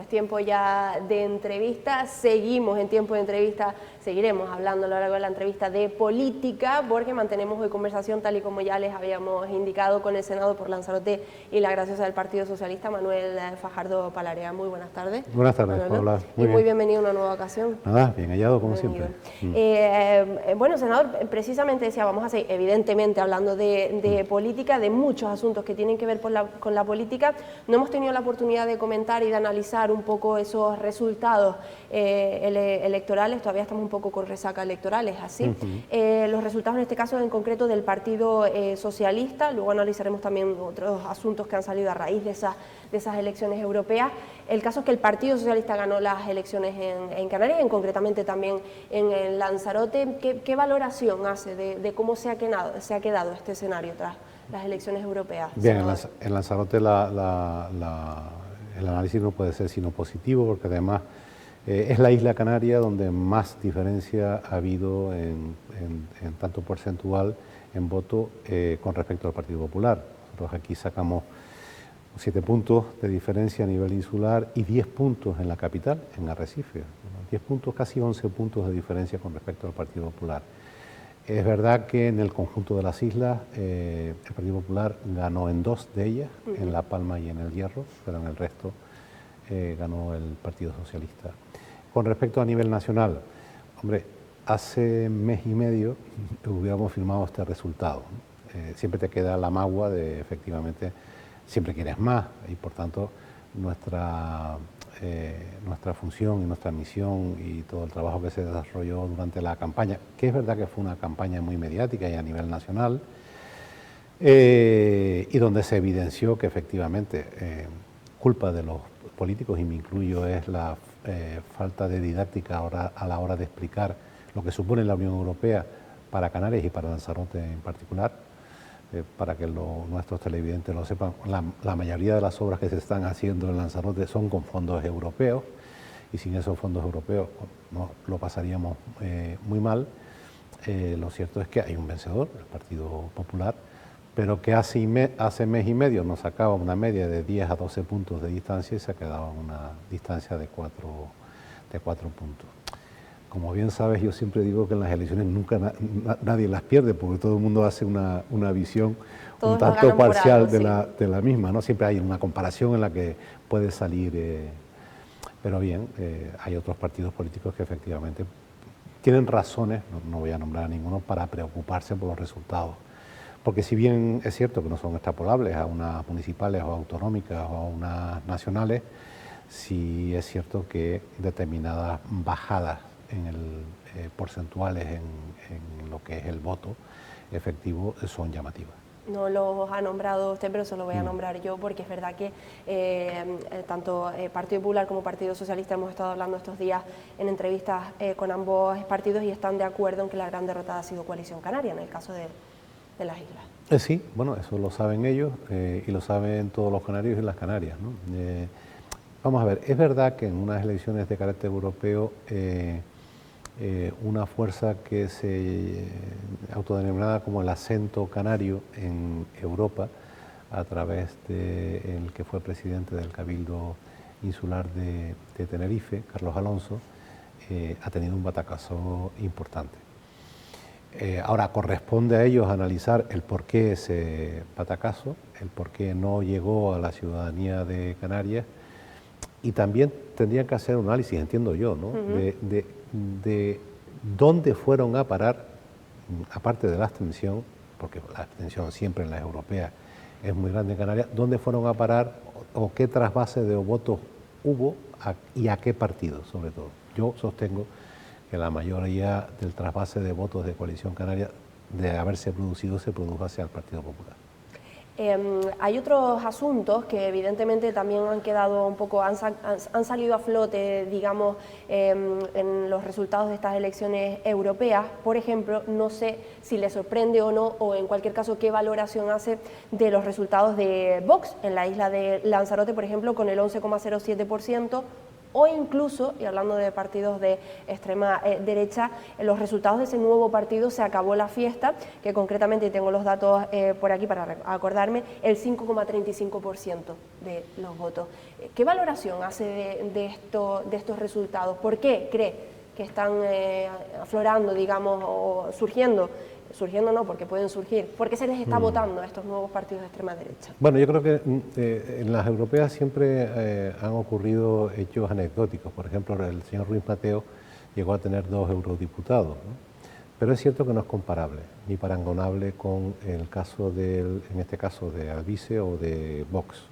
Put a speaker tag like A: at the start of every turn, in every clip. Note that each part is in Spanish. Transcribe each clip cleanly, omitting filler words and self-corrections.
A: es tiempo ya de entrevista, seguimos en tiempo de entrevista, seguiremos hablando a lo largo de la entrevista de política, porque mantenemos hoy conversación, tal y como ya les habíamos indicado, con el senador por Lanzarote y la graciosa del Partido Socialista, Manuel Fajardo Palarea. Muy buenas tardes.
B: Buenas tardes, Paula.
A: Muy bienvenido a una nueva ocasión.
B: Nada, bien hallado como siempre.
A: Bueno, senador, precisamente decía, vamos a seguir evidentemente hablando de política, de muchos asuntos que tienen que ver con la política. No hemos tenido la oportunidad de comentar y de analizar un poco esos resultados electorales, todavía estamos un poco con resaca electorales, así. Los resultados en este caso en concreto del Partido Socialista, luego analizaremos también otros asuntos que han salido a raíz de esas elecciones europeas. El caso es que el Partido Socialista ganó las elecciones en Canarias, concretamente también en Lanzarote. ¿Qué valoración hace de cómo se ha quedado este escenario tras las elecciones europeas?
B: Bien, en Lanzarote el análisis no puede ser sino positivo, porque además es la isla canaria donde más diferencia ha habido en tanto porcentual en voto con respecto al Partido Popular. Nosotros aquí sacamos 7 puntos de diferencia a nivel insular y 10 puntos en la capital, en Arrecife. 10 puntos, casi 11 puntos de diferencia con respecto al Partido Popular. Es verdad que en el conjunto de las islas el Partido Popular ganó en 2 de ellas, en La Palma y en El Hierro, pero en el resto ganó el Partido Socialista. Con respecto a nivel nacional, hombre, hace mes y medio hubiéramos firmado este resultado. Siempre te queda la magua de, efectivamente, siempre quieres más y por tanto nuestra función y nuestra misión y todo el trabajo que se desarrolló durante la campaña, que es verdad que fue una campaña muy mediática y a nivel nacional, y donde se evidenció que efectivamente culpa de los políticos, y me incluyo, es la falta de didáctica a la hora de explicar lo que supone la Unión Europea para Canarias y para Lanzarote en particular. Para que nuestros televidentes lo sepan, la mayoría de las obras que se están haciendo en Lanzarote son con fondos europeos, y sin esos fondos europeos no, lo pasaríamos muy mal. Lo cierto es que hay un vencedor, el Partido Popular, pero que hace mes y medio nos sacaba una media de 10 a 12 puntos de distancia y se ha quedado en una distancia de 4 puntos. Como bien sabes, yo siempre digo que en las elecciones nunca nadie las pierde, porque todo el mundo hace una visión un tanto parcial de la misma, ¿no? Siempre hay una comparación en la que puede salir, pero bien, hay otros partidos políticos que efectivamente tienen razones, no voy a nombrar a ninguno, para preocuparse por los resultados. Porque si bien es cierto que no son extrapolables a unas municipales o autonómicas o a unas nacionales, sí es cierto que determinadas bajadas porcentuales en lo que es el voto efectivo son llamativas.
A: No los ha nombrado usted, pero se lo voy a nombrar yo, porque es verdad que tanto Partido Popular como Partido Socialista hemos estado hablando estos días en entrevistas con ambos partidos y están de acuerdo en que la gran derrotada ha sido Coalición Canaria, en el caso de las islas.
B: Sí, bueno, eso lo saben ellos y lo saben todos los canarios y las Canarias, ¿no? Vamos a ver, es verdad que en unas elecciones de carácter europeo una fuerza que se autodenominada como el acento canario en Europa, a través de el que fue presidente del Cabildo Insular de Tenerife, Carlos Alonso, ha tenido un batacazo importante. Ahora corresponde a ellos analizar el por qué ese batacazo, el por qué no llegó a la ciudadanía de Canarias, y también tendrían que hacer un análisis, entiendo yo, ¿no? De dónde fueron a parar, aparte de la abstención, porque la abstención siempre en las europeas es muy grande en Canarias, dónde fueron a parar o qué trasvase de votos hubo y a qué partido, sobre todo. Yo sostengo que la mayoría del trasvase de votos de Coalición Canaria, de haberse producido, se produjo hacia el Partido Popular.
A: Hay otros asuntos que evidentemente también han quedado un poco, han salido a flote, digamos, en los resultados de estas elecciones europeas. Por ejemplo, no sé si le sorprende o no, o en cualquier caso, qué valoración hace de los resultados de Vox en la isla de Lanzarote, por ejemplo, con el 11,07%, o incluso, y hablando de partidos de extrema derecha, en los resultados de ese nuevo partido se acabó la fiesta, que concretamente, y tengo los datos por aquí para acordarme, el 5,35% de los votos. ¿Qué valoración hace de estos resultados? ¿Por qué cree que están aflorando, digamos, o surgiendo no, porque pueden surgir? ¿Por qué se les está votando a estos nuevos partidos de extrema derecha?
B: Bueno, yo creo que en las europeas siempre han ocurrido hechos anecdóticos. Por ejemplo, el señor Ruiz Mateo llegó a tener 2 eurodiputados, ¿no? Pero es cierto que no es comparable, ni parangonable con el caso en este caso de Alvise o de Vox.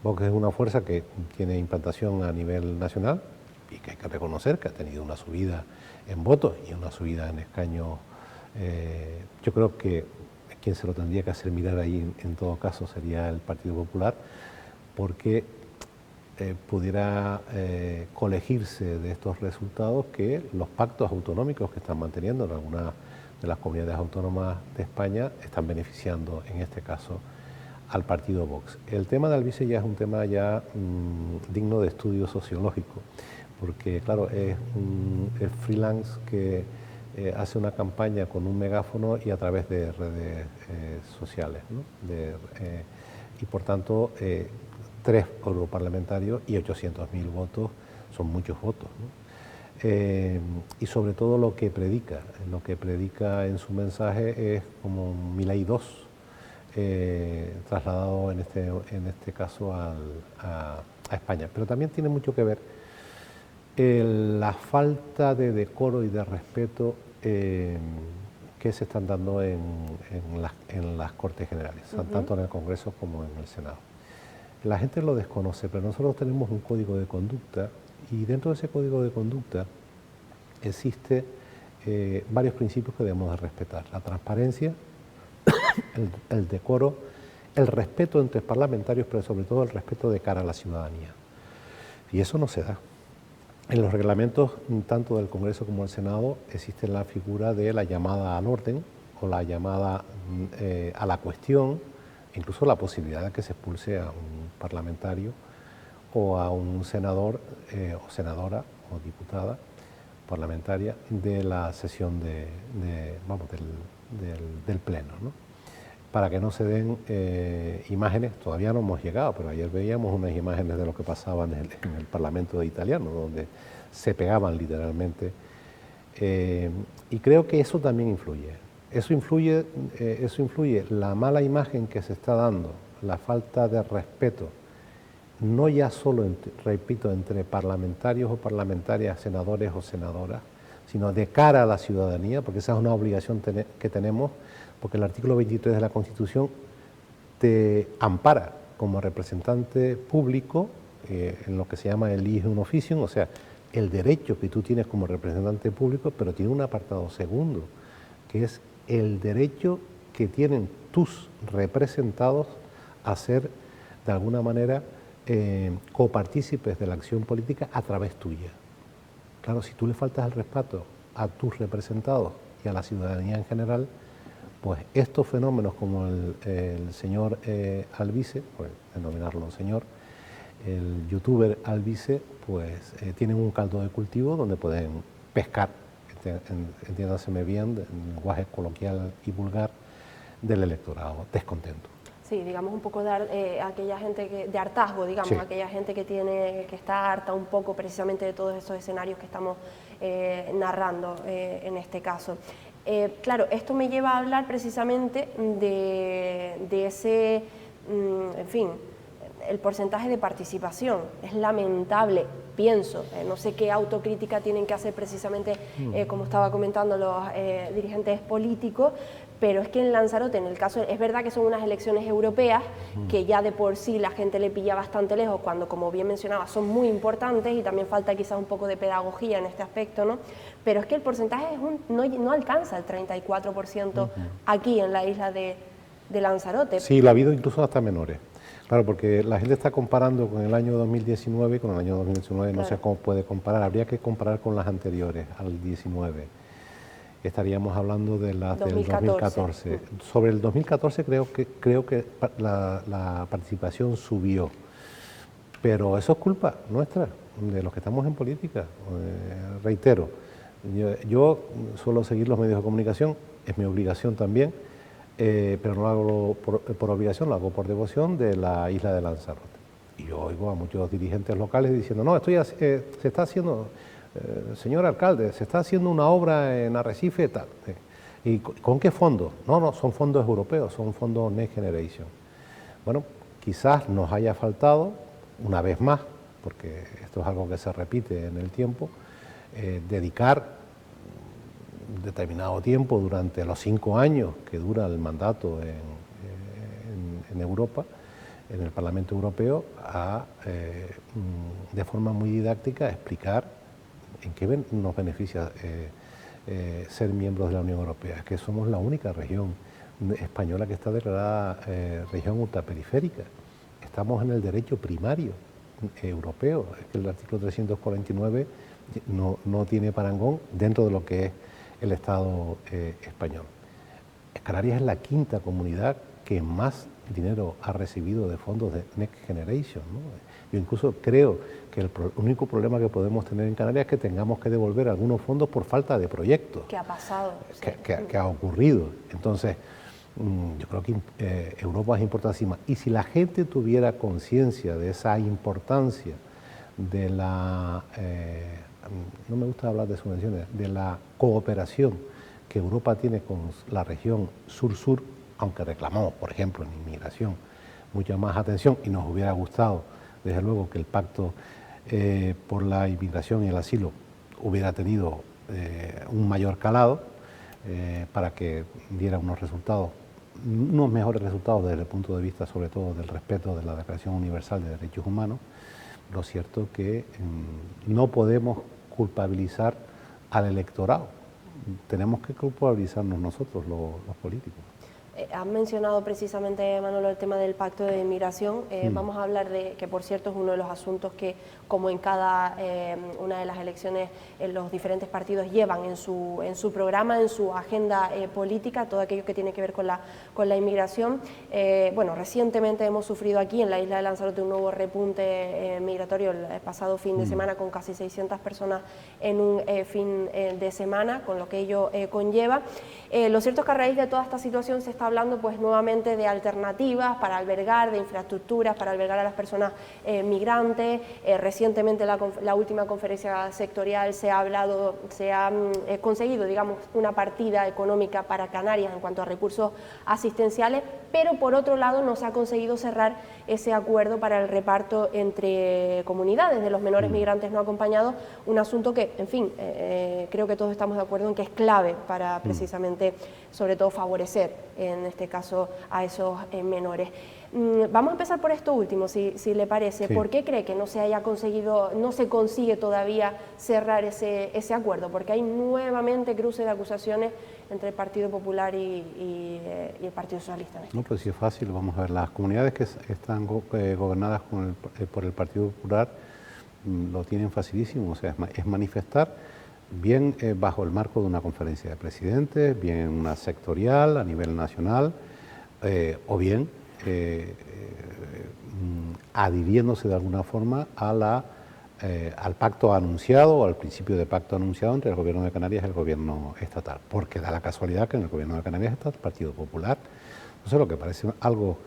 B: Vox es una fuerza que tiene implantación a nivel nacional y que hay que reconocer que ha tenido una subida en votos y una subida en escaños. Yo creo que quien se lo tendría que hacer mirar ahí en todo caso sería el Partido Popular, porque pudiera colegirse de estos resultados que los pactos autonómicos que están manteniendo en algunas de las comunidades autónomas de España están beneficiando en este caso al partido Vox. El tema de Alvise ya es un tema ya digno de estudio sociológico, porque claro, es freelance que hace una campaña con un megáfono y a través de redes sociales, ¿no? Y por tanto 3 europarlamentarios y 800.000 votos son muchos votos, ¿no? Y sobre todo lo que predica en su mensaje es como un Milei 2 trasladado en este caso a España. Pero también tiene mucho que ver la falta de decoro y de respeto que se están dando en las Cortes Generales, tanto en el Congreso como en el Senado. La gente lo desconoce, pero nosotros tenemos un código de conducta y dentro de ese código de conducta existe varios principios que debemos de respetar: la transparencia, el decoro, el respeto entre parlamentarios, pero sobre todo el respeto de cara a la ciudadanía. Y eso no se da. En los reglamentos, tanto del Congreso como del Senado, existe la figura de la llamada al orden o la llamada a la cuestión, incluso la posibilidad de que se expulse a un parlamentario o a un senador o senadora o diputada parlamentaria de la sesión del Pleno, ¿no? Para que no se den imágenes, todavía no hemos llegado, pero ayer veíamos unas imágenes de lo que pasaba en el Parlamento italiano, donde se pegaban literalmente, y creo que eso también influye. Eso influye la mala imagen que se está dando, la falta de respeto, no ya solo, repito, entre parlamentarios o parlamentarias, senadores o senadoras, sino de cara a la ciudadanía, porque esa es una obligación que tenemos, porque el artículo 23 de la Constitución te ampara como representante público en lo que se llama el lige un officium, o sea, el derecho que tú tienes como representante público, pero tiene un apartado segundo, que es el derecho que tienen tus representados a ser, de alguna manera, copartícipes de la acción política a través tuya. Claro, si tú le faltas el respeto a tus representados y a la ciudadanía en general, pues estos fenómenos como el señor Alvise, pues denominarlo señor, el youtuber Alvise, pues tienen un caldo de cultivo donde pueden pescar, entiéndaseme bien, en lenguaje coloquial y vulgar, del electorado descontento.
A: Sí, digamos un poco dar a aquella gente de hartazgo, digamos,
B: sí.
A: Aquella gente que está harta un poco precisamente de todos esos escenarios que estamos narrando en este caso. Claro, esto me lleva a hablar precisamente de ese, en fin, el porcentaje de participación. Es lamentable, pienso, no sé qué autocrítica tienen que hacer precisamente, como estaba comentando los dirigentes políticos, pero es que en Lanzarote, en el caso, es verdad que son unas elecciones europeas, que ya de por sí la gente le pilla bastante lejos, cuando, como bien mencionaba, son muy importantes y también falta quizás un poco de pedagogía en este aspecto, ¿no? Pero es que el porcentaje no alcanza el 34% aquí en la isla de Lanzarote.
B: Sí, lo ha habido incluso hasta menores. Claro, porque la gente está comparando con el año 2019 y con el año 2019, claro. No sé cómo puede comparar, habría que comparar con las anteriores, al 19. Estaríamos hablando de las del 2014. Sobre el 2014 creo que la participación subió, pero eso es culpa nuestra. de los que estamos en política. Reitero, yo suelo seguir los medios de comunicación, es mi obligación también, pero no lo hago por obligación, lo hago por devoción de la isla de Lanzarote. Y yo oigo a muchos dirigentes locales diciendo, no, se está haciendo, señor alcalde, se está haciendo una obra en Arrecife tal. ¿Y con qué fondos? No, son fondos europeos, son fondos Next Generation. Bueno, quizás nos haya faltado, una vez más, porque esto es algo que se repite en el tiempo, dedicar determinado tiempo durante los 5 años que dura el mandato en Europa, en el Parlamento Europeo, de forma muy didáctica, explicar en qué nos beneficia ser miembros de la Unión Europea. Es que somos la única región española que está declarada región ultraperiférica. Estamos en el derecho primario europeo. Es que el artículo 349 no tiene parangón dentro de lo que es el Estado español. Canarias es la 5ª comunidad que más dinero ha recibido de fondos de Next Generation, ¿no? Yo incluso creo que el único problema que podemos tener en Canarias es que tengamos que devolver algunos fondos por falta de proyectos.
A: ¿Qué ha pasado?
B: Que ha ocurrido. Entonces, yo creo que Europa es importantísima. Y si la gente tuviera conciencia de esa importancia de la, no me gusta hablar de subvenciones, de la cooperación que Europa tiene con la región sur-sur, aunque reclamamos, por ejemplo, en inmigración, mucha más atención, y nos hubiera gustado, desde luego, que el pacto por la inmigración y el asilo hubiera tenido un mayor calado para que diera unos mejores resultados desde el punto de vista, sobre todo, del respeto de la Declaración Universal de Derechos Humanos. Lo cierto es que no podemos culpabilizar al electorado, tenemos que culpabilizarnos nosotros, los políticos.
A: Has mencionado precisamente, Manolo, el tema del pacto de inmigración. Vamos a hablar de que, por cierto, es uno de los asuntos que, como en cada una de las elecciones, los diferentes partidos llevan en su programa, en su agenda política, todo aquello que tiene que ver con la inmigración. Bueno, recientemente hemos sufrido aquí en la isla de Lanzarote un nuevo repunte migratorio el pasado fin de semana, con casi 600 personas en un fin de semana, con lo que ello conlleva. Lo cierto es que a raíz de toda esta situación se está hablando pues nuevamente de alternativas para albergar, de infraestructuras para albergar a las personas migrantes. Recientemente la última conferencia sectorial se ha conseguido, digamos, una partida económica para Canarias en cuanto a recursos asistenciales, pero por otro lado no se ha conseguido cerrar ese acuerdo para el reparto entre comunidades de los menores migrantes no acompañados, un asunto que, en fin, creo que todos estamos de acuerdo en que es clave para precisamente, sobre todo, favorecer en este caso a esos menores. Vamos a empezar por esto último, si le parece. Sí. ¿Por qué cree que no se consigue todavía cerrar ese acuerdo? Porque hay nuevamente cruce de acusaciones entre el Partido Popular y el Partido Socialista.
B: No, pues sí es fácil. Vamos a ver, las comunidades que están gobernadas por el Partido Popular lo tienen facilísimo, o sea, es manifestar, bien bajo el marco de una conferencia de presidentes, bien en una sectorial a nivel nacional, o bien adhiriéndose de alguna forma al pacto anunciado o al principio de pacto anunciado entre el Gobierno de Canarias y el Gobierno estatal, porque da la casualidad que en el Gobierno de Canarias está el Partido Popular. Entonces, lo que parece algo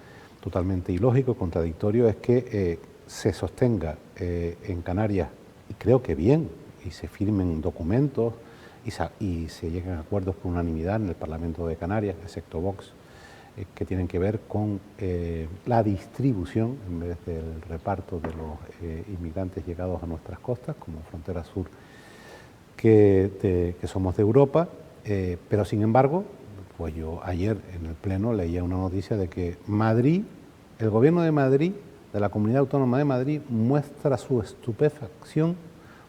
B: totalmente ilógico, contradictorio, es que se sostenga en Canarias, y creo que bien, y se firmen documentos y se lleguen a acuerdos por unanimidad en el Parlamento de Canarias, excepto Vox, que tienen que ver con la distribución en vez del reparto de los inmigrantes llegados a nuestras costas, como frontera sur, que somos de Europa, pero sin embargo, pues yo ayer en el Pleno leía una noticia de que Madrid, el Gobierno de Madrid, de la Comunidad Autónoma de Madrid, muestra su estupefacción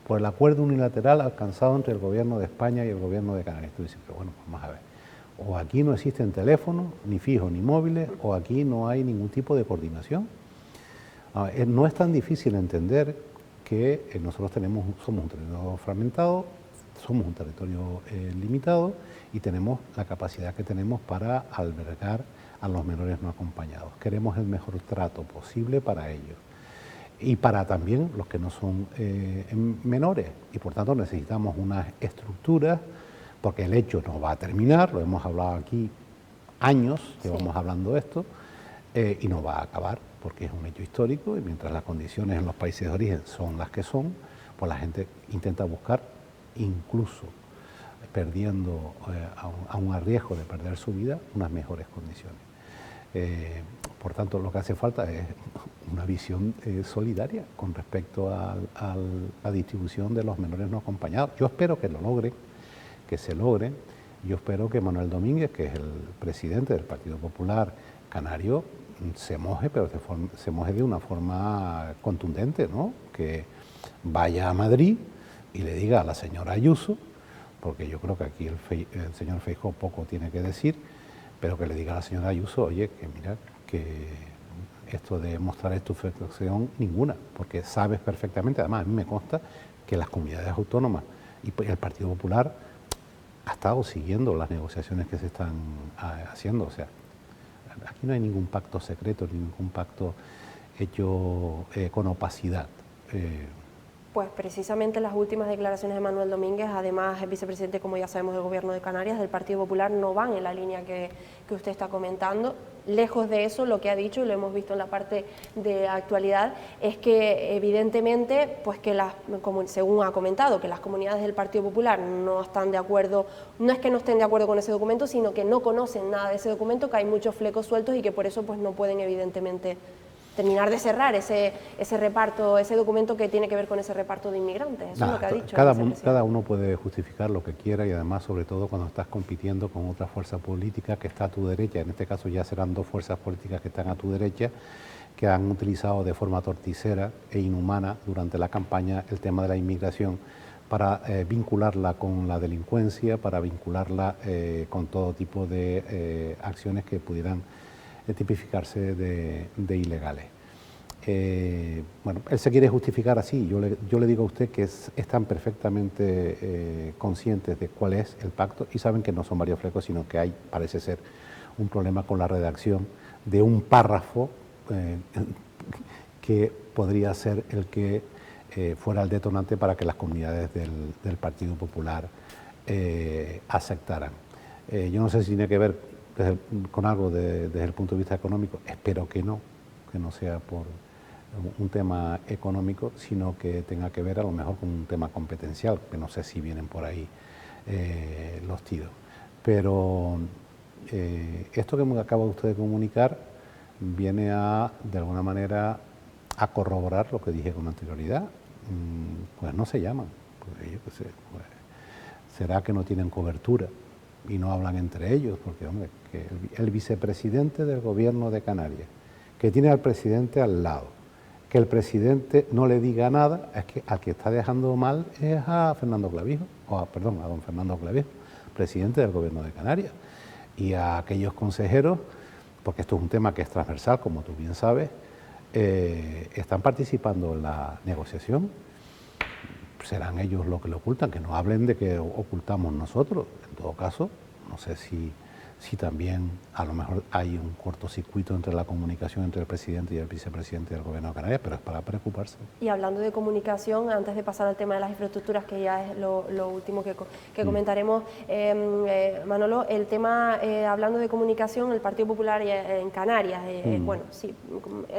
B: por el acuerdo unilateral alcanzado entre el Gobierno de España y el Gobierno de Canarias. Tú dices, pero bueno, vamos a ver, o aquí no existen teléfonos, ni fijos ni móviles, o aquí no hay ningún tipo de coordinación. No es tan difícil entender que nosotros somos un territorio fragmentado, somos un territorio limitado y tenemos la capacidad que tenemos para albergar a los menores no acompañados. Queremos el mejor trato posible para ellos. y para también los que no son menores. Y por tanto necesitamos unas estructuras, porque el hecho no va a terminar, lo hemos hablado aquí años, llevamos hablando de esto, y no va a acabar, porque es un hecho histórico, y mientras las condiciones en los países de origen son las que son, pues la gente intenta buscar, incluso perdiendo, a un riesgo de perder su vida, unas mejores condiciones. Por tanto, lo que hace falta es una visión solidaria con respecto a la distribución de los menores no acompañados. Yo espero que lo logren, que se logre. Yo espero que Manuel Domínguez, que es el presidente del Partido Popular Canario, se moje, pero se moje de una forma contundente, ¿no? Que vaya a Madrid y le diga a la señora Ayuso, porque yo creo que aquí el señor Feijóo poco tiene que decir, pero que le diga a la señora Ayuso, oye, que mira, que esto de mostrar estupefacción ninguna, porque sabes perfectamente, además a mí me consta que las comunidades autónomas y el Partido Popular ha estado siguiendo las negociaciones que se están haciendo, o sea, aquí no hay ningún pacto secreto, ningún pacto hecho con opacidad.
A: Pues precisamente las últimas declaraciones de Manuel Domínguez, además el vicepresidente, como ya sabemos, del Gobierno de Canarias, del Partido Popular, no van en la línea que usted está comentando. Lejos de eso, lo que ha dicho, y lo hemos visto en la parte de actualidad, es que evidentemente, pues que según ha comentado, que las comunidades del Partido Popular no están de acuerdo, no es que no estén de acuerdo con ese documento, sino que no conocen nada de ese documento, que hay muchos flecos sueltos y que por eso pues no pueden evidentemente terminar de cerrar ese reparto, ese documento que tiene que ver con ese reparto de inmigrantes. Eso es lo que ha dicho.
B: Cada uno puede justificar lo que quiera y además, sobre todo, cuando estás compitiendo con otra fuerza política que está a tu derecha. En este caso ya serán dos fuerzas políticas que están a tu derecha, que han utilizado de forma torticera e inhumana durante la campaña el tema de la inmigración para vincularla con la delincuencia, para vincularla con todo tipo de acciones que pudieran tipificarse de ilegales. Bueno, él se quiere justificar así. Yo le digo a usted que están perfectamente conscientes de cuál es el pacto y saben que no son varios flecos, sino que hay, parece ser, un problema con la redacción de un párrafo que podría ser el que fuera el detonante para que las comunidades del Partido Popular aceptaran. Yo no sé si tiene que ver con algo desde el punto de vista económico, espero que no sea por un tema económico, sino que tenga que ver a lo mejor con un tema competencial, que no sé si vienen por ahí los tiros. Pero esto que me acaba usted de comunicar viene de alguna manera, a corroborar lo que dije con anterioridad. Pues no se llaman, pues, yo qué sé, pues, será que no tienen cobertura y no hablan entre ellos, porque hombre, que el vicepresidente del Gobierno de Canarias, que tiene al presidente al lado, que el presidente no le diga nada, es que al que está dejando mal es a Fernando Clavijo, a don Fernando Clavijo, presidente del Gobierno de Canarias, y a aquellos consejeros, porque esto es un tema que es transversal, como tú bien sabes, están participando en la negociación. Serán ellos los que lo ocultan, que no hablen de que ocultamos nosotros. En todo caso, no sé si también a lo mejor hay un cortocircuito entre la comunicación entre el presidente y el vicepresidente del Gobierno de Canarias, pero es para preocuparse.
A: Y hablando de comunicación, antes de pasar al tema de las infraestructuras, que ya es lo último que comentaremos, Manolo, el tema, hablando de comunicación, el Partido Popular en Canarias, bueno, sí,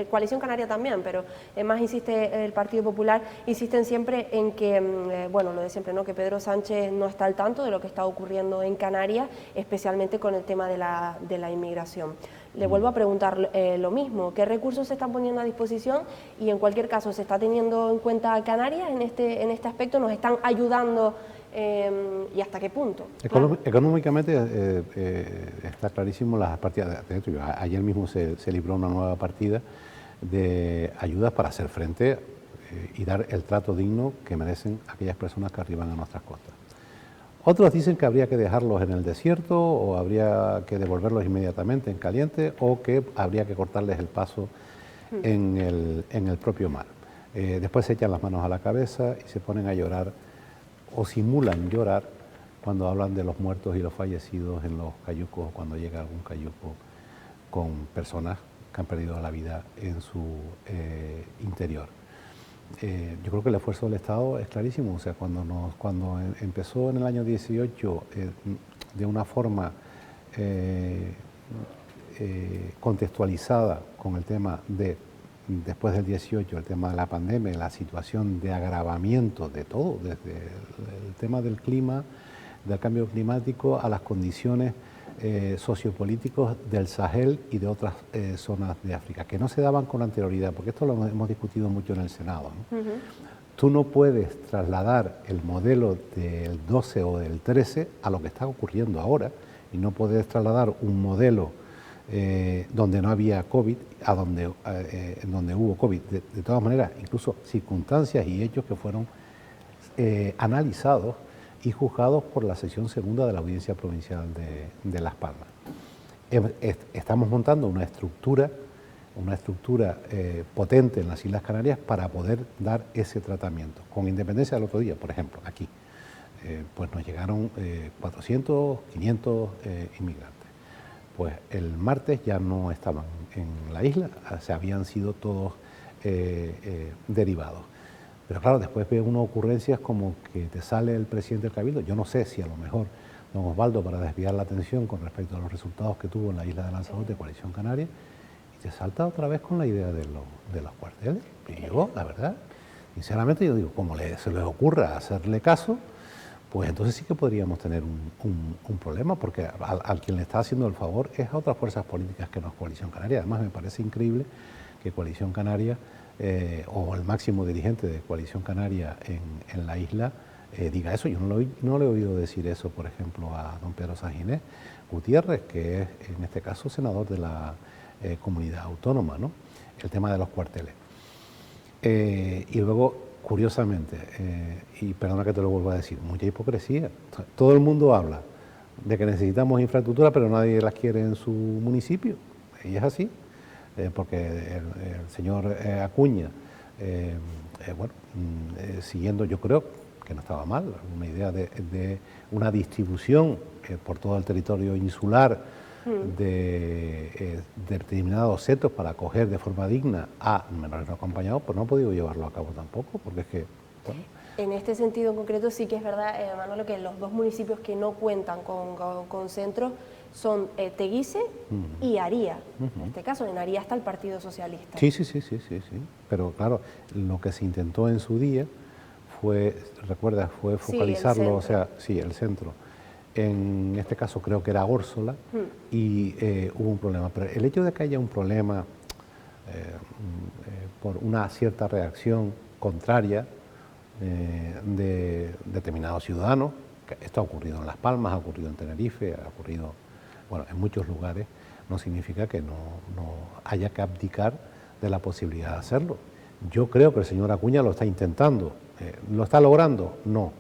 A: Coalición Canaria también, pero más insiste el Partido Popular, insisten siempre en que, bueno, lo de siempre, ¿no?, que Pedro Sánchez no está al tanto de lo que está ocurriendo en Canarias, especialmente con el tema de la inmigración. Le vuelvo a preguntar lo mismo, ¿qué recursos se están poniendo a disposición? Y en cualquier caso, ¿se está teniendo en cuenta a Canarias en este aspecto? ¿Nos están ayudando y hasta qué punto?
B: Económicamente está clarísimo las partidas. Ayer mismo se libró una nueva partida de ayudas para hacer frente y dar el trato digno que merecen aquellas personas que arriban a nuestras costas. Otros dicen que habría que dejarlos en el desierto o habría que devolverlos inmediatamente en caliente o que habría que cortarles el paso en el propio mar. Después se echan las manos a la cabeza y se ponen a llorar o simulan llorar cuando hablan de los muertos y los fallecidos en los cayucos, cuando llega algún cayuco con personas que han perdido la vida en su interior. yo creo que el esfuerzo del Estado es clarísimo. O sea, cuando empezó en el año 18 de una forma contextualizada con el tema de, después del 18, el tema de la pandemia, la situación de agravamiento de todo, desde el tema del clima, del cambio climático, a las condiciones sociopolíticos del Sahel y de otras zonas de África, que no se daban con anterioridad, porque esto lo hemos discutido mucho en el Senado, ¿no? Tú no puedes trasladar el modelo del 12 o del 13 a lo que está ocurriendo ahora, y no puedes trasladar un modelo donde no había COVID a donde hubo COVID. De todas maneras, incluso circunstancias y hechos que fueron analizados y juzgados por la sección segunda de la Audiencia Provincial de Las Palmas. Estamos montando una estructura potente en las Islas Canarias para poder dar ese tratamiento. Con independencia del otro día, por ejemplo, aquí, pues nos llegaron 400, 500 inmigrantes. Pues el martes ya no estaban en la isla, se habían sido todos derivados. Pero claro, después ve unas ocurrencias como que te sale el presidente del Cabildo. Yo no sé si a lo mejor don Osvaldo, para desviar la atención con respecto a los resultados que tuvo en la isla de Lanzarote, Coalición Canaria, y te salta otra vez con la idea de los cuarteles. Y yo, la verdad, sinceramente yo digo, como se les ocurra hacerle caso, pues entonces sí que podríamos tener un problema, porque al quien le está haciendo el favor es a otras fuerzas políticas que no es Coalición Canaria. Además, me parece increíble que Coalición Canaria, o el máximo dirigente de Coalición Canaria en la isla, diga eso. Yo no le he oído decir eso, por ejemplo, a don Pedro Sanginés Gutiérrez, que es en este caso senador de la comunidad autónoma, ¿no? El tema de los cuarteles. Y luego, curiosamente, y perdona que te lo vuelva a decir, mucha hipocresía. Todo el mundo habla de que necesitamos infraestructura, pero nadie las quiere en su municipio. Y es así, porque el señor Acuña, siguiendo, yo creo que no estaba mal, una idea de una distribución por todo el territorio insular de determinados centros para acoger de forma digna a menores no acompañados, pues no ha podido llevarlo a cabo tampoco, porque es que, bueno.
A: En este sentido en concreto sí que es verdad, Manolo, que los dos municipios que no cuentan con centros son Teguise y Aría. En este caso, en Aría está el Partido Socialista.
B: Sí. Pero claro, lo que se intentó en su día fue, ¿recuerdas? Fue focalizarlo, el centro. En este caso creo que era Górsola y hubo un problema. Pero el hecho de que haya un problema por una cierta reacción contraria de determinados ciudadanos, que esto ha ocurrido en Las Palmas, ha ocurrido en Tenerife, ha ocurrido, bueno, en muchos lugares, no significa que no haya que abdicar de la posibilidad de hacerlo. Yo creo que el señor Acuña lo está intentando. ¿Lo está logrando? No.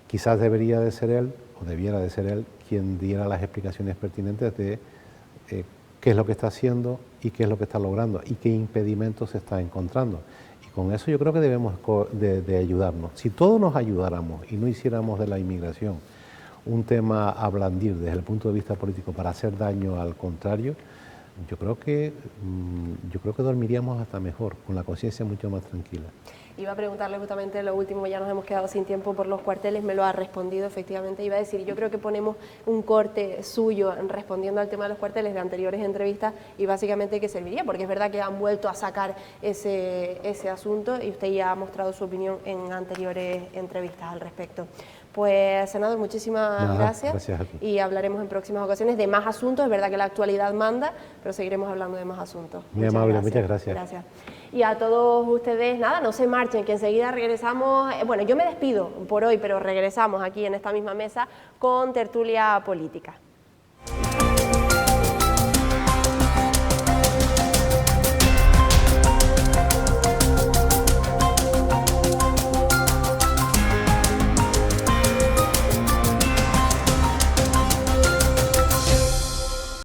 B: Quizás debería de ser él, o debiera de ser él, quien diera las explicaciones pertinentes de qué es lo que está haciendo y qué es lo que está logrando y qué impedimentos se está encontrando. Y con eso yo creo que debemos de ayudarnos. Si todos nos ayudáramos y no hiciéramos de la inmigración un tema a blandir desde el punto de vista político para hacer daño al contrario, yo creo que dormiríamos hasta mejor, con la conciencia mucho más tranquila.
A: Iba a preguntarle justamente lo último, ya nos hemos quedado sin tiempo por los cuarteles, me lo ha respondido efectivamente. Iba a decir, yo creo que ponemos un corte suyo respondiendo al tema de los cuarteles de anteriores entrevistas y básicamente que serviría, porque es verdad que han vuelto a sacar ese asunto y usted ya ha mostrado su opinión en anteriores entrevistas al respecto. Pues, senador, muchísimas gracias
B: a ti.
A: Y hablaremos en próximas ocasiones de más asuntos. Es verdad que la actualidad manda, pero seguiremos hablando de más asuntos.
B: Muy amable, muchas gracias.
A: Gracias. Y a todos ustedes, nada, no se marchen, que enseguida regresamos. Bueno, yo me despido por hoy, pero regresamos aquí en esta misma mesa con tertulia política.